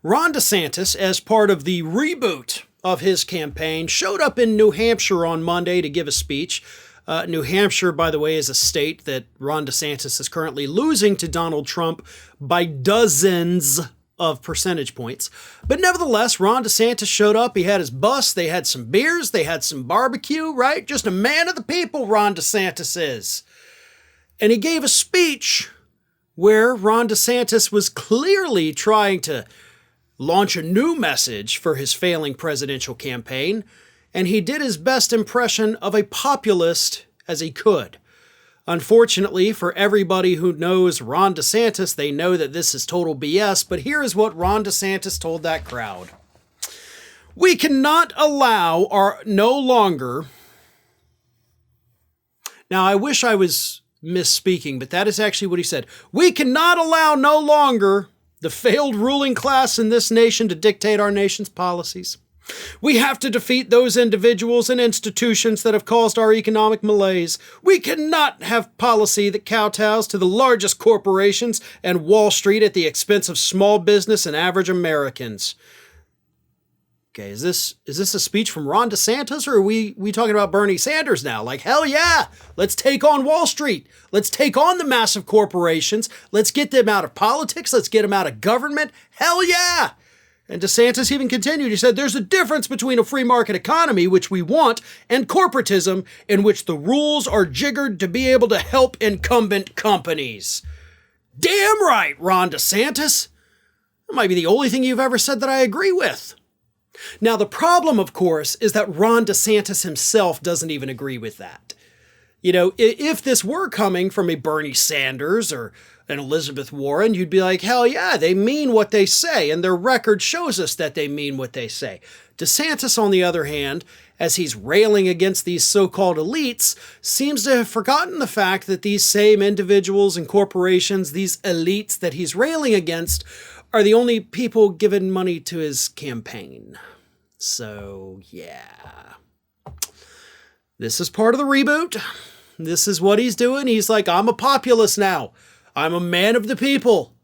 Ron DeSantis, as part of the reboot of his campaign, showed up in New Hampshire on Monday to give a speech. New Hampshire, by the way, is a state that Ron DeSantis is currently losing to Donald Trump by dozens of percentage points. But nevertheless, Ron DeSantis showed up. He had his bus. They had some beers. They had some barbecue, right? Just a man of the people, Ron DeSantis is. And he gave a speech where Ron DeSantis was clearly trying to launch a new message for his failing presidential campaign, and he did his best impression of a populist as he could. Unfortunately, for everybody who knows Ron DeSantis, they know that this is total BS, but here is what Ron DeSantis told that crowd. We cannot allow no longer... Now, I wish I was misspeaking, but that is actually what he said. We cannot allow no longer the failed ruling class in this nation to dictate our nation's policies. We have to defeat those individuals and institutions that have caused our economic malaise. We cannot have policy that kowtows to the largest corporations and Wall Street at the expense of small business and average Americans. Okay, is this a speech from Ron DeSantis, or are we talking about Bernie Sanders now? Like, hell yeah, let's take on Wall Street. Let's take on the massive corporations. Let's get them out of politics. Let's get them out of government. Hell yeah. And DeSantis even continued. He said, there's a difference between a free market economy, which we want, and corporatism, in which the rules are jiggered to be able to help incumbent companies. Damn right, Ron DeSantis. That might be the only thing you've ever said that I agree with. Now, the problem, of course, is that Ron DeSantis himself doesn't even agree with that. You know, if this were coming from a Bernie Sanders or an Elizabeth Warren, you'd be like, hell yeah, they mean what they say, and their record shows us that they mean what they say. DeSantis, on the other hand, as he's railing against these so-called elites, seems to have forgotten the fact that these same individuals and corporations, these elites that he's railing against, are the only people giving money to his campaign. So, yeah. This is part of the reboot. This is what he's doing. He's like, I'm a populist now. I'm a man of the people.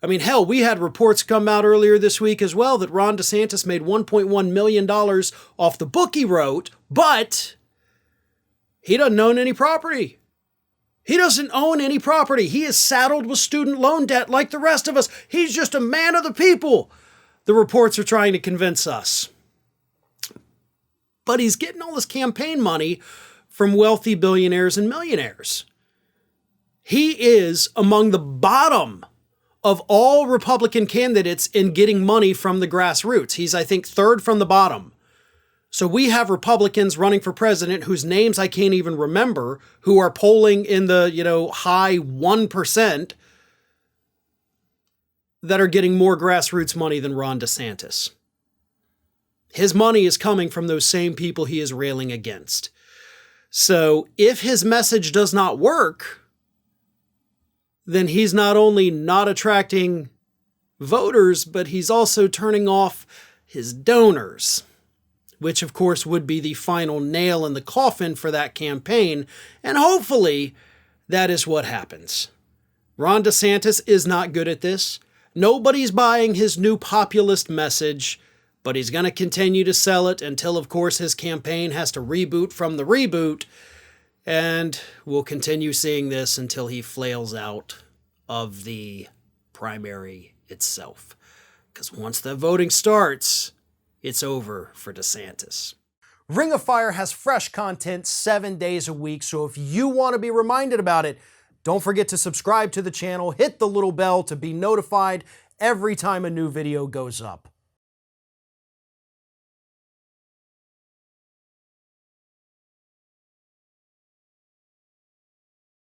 I mean, hell, we had reports come out earlier this week as well that Ron DeSantis made $1.1 million off the book he wrote, but he doesn't own any property. He doesn't own any property. He is saddled with student loan debt like the rest of us. He's just a man of the people. The reports are trying to convince us. But he's getting all this campaign money from wealthy billionaires and millionaires. He is among the bottom of all Republican candidates in getting money from the grassroots. He's, I think, third from the bottom. So we have Republicans running for president whose names I can't even remember, who are polling in the, high 1%, that are getting more grassroots money than Ron DeSantis. His money is coming from those same people he is railing against. So if his message does not work, then he's not only not attracting voters, but he's also turning off his donors, which of course would be the final nail in the coffin for that campaign. And hopefully that is what happens. Ron DeSantis is not good at this. Nobody's buying his new populist message, but he's going to continue to sell it until, of course, his campaign has to reboot from the reboot. And we'll continue seeing this until he flails out of the primary itself. Because once the voting starts, it's over for DeSantis. Ring of Fire has fresh content 7 days a week, so if you want to be reminded about it, don't forget to subscribe to the channel, hit the little bell to be notified every time a new video goes up.